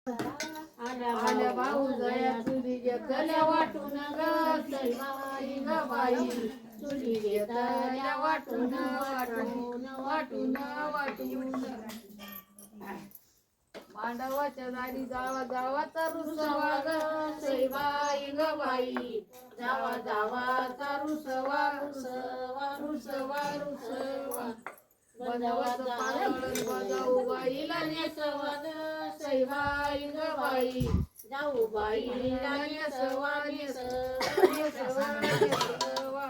आल्या भाऊ जया चुली घेतल्या वाटून ग सईबाई ग बाई चुली घेतल्या वाटून वाटून वाटून वाटून मांडवाच्या दारी जावा जावा रुसवा ग सईबाई ग बाई जावा जावा रुसवा रुसवा रुसवा रुसवा बजावाचं पारण बजाऊ बाईला नेसवा सईबाई ग बाई जाऊ बाईला नेसवा नेसवा नेसवा नेसवा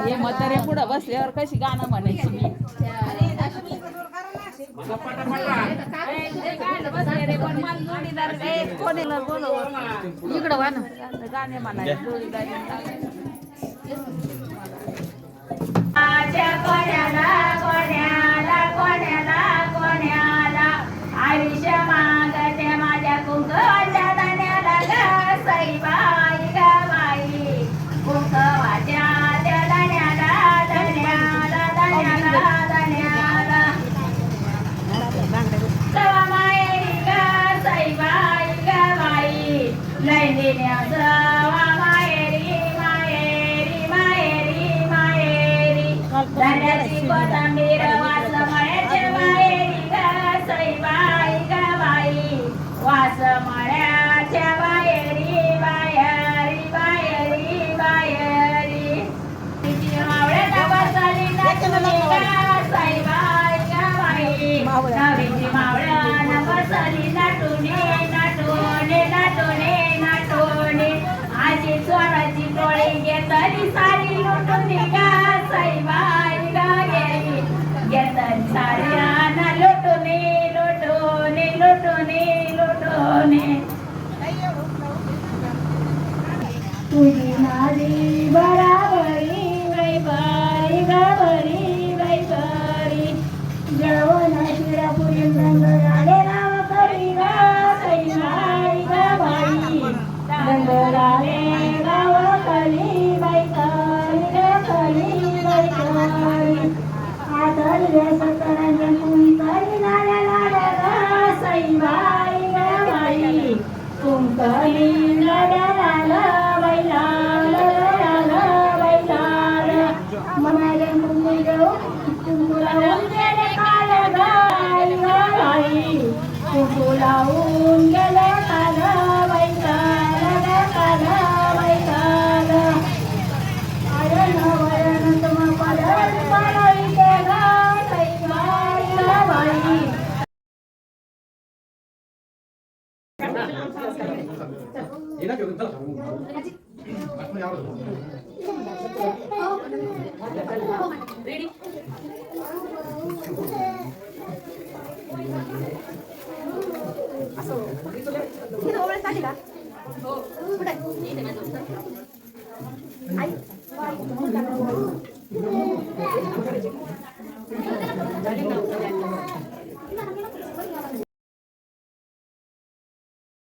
हे म्हातारे पुढं बसल्यावर कशी गाणं म्हणायची मी इकडं वा ना गाणे म्हणायचे जोडीदारी आयुष्य मागते माझ्या कुंकवाच्या दाण्याला ग सईबाई ग बाई कुंकवाच्या त्या दाण्याला दाण्याला दाण्याला दाण्याला सवा मायेरी ग सईबाई ग बाई लैंदिन्या सवा मायेरी मायेरी मायेरी मायेरी दाण्याची कोथंबीर वास मळ्याच्या मायेरी ग सईबाई ग बाई वास मळ्याच्या बाहेरी बाहेरी बाहेरी बाहेरी मावळ्याला बसली नटुनी ग सईबाई ग बाई नवीची मावळ्याला बसली नटुनी नटुनी नटुनी नटुनी आजी सोनाची टोळी घेतली सारी लुटुनी ग सईबाई ग गेली घेतली सारी राना लुटुनी लुटुनी लुटुनी लुटुनी तुझी नारी बराबरी वैबारी गबरी वैबारी जवना शिरापुरी रंग लाले नाव करी ग सईबाई ग बाई रंग लाले गाव कली बैकारी ग कली बैकारी आदरले सतरंजन कुणी करी नाल्या नाल्या ग सईबाई ग बाई कुंकली नाल्या नाल्या बैलाल बैलाल मनाले कुंकुम लावून गेले काल गाई गाई कुंकुम लावून गेले काल बैलाल काल बैलाल आयन वरण तुम पदर पडई गे ग सईबाई ग बाई रेडी असं. तिथं ओळख आली का? कुठे?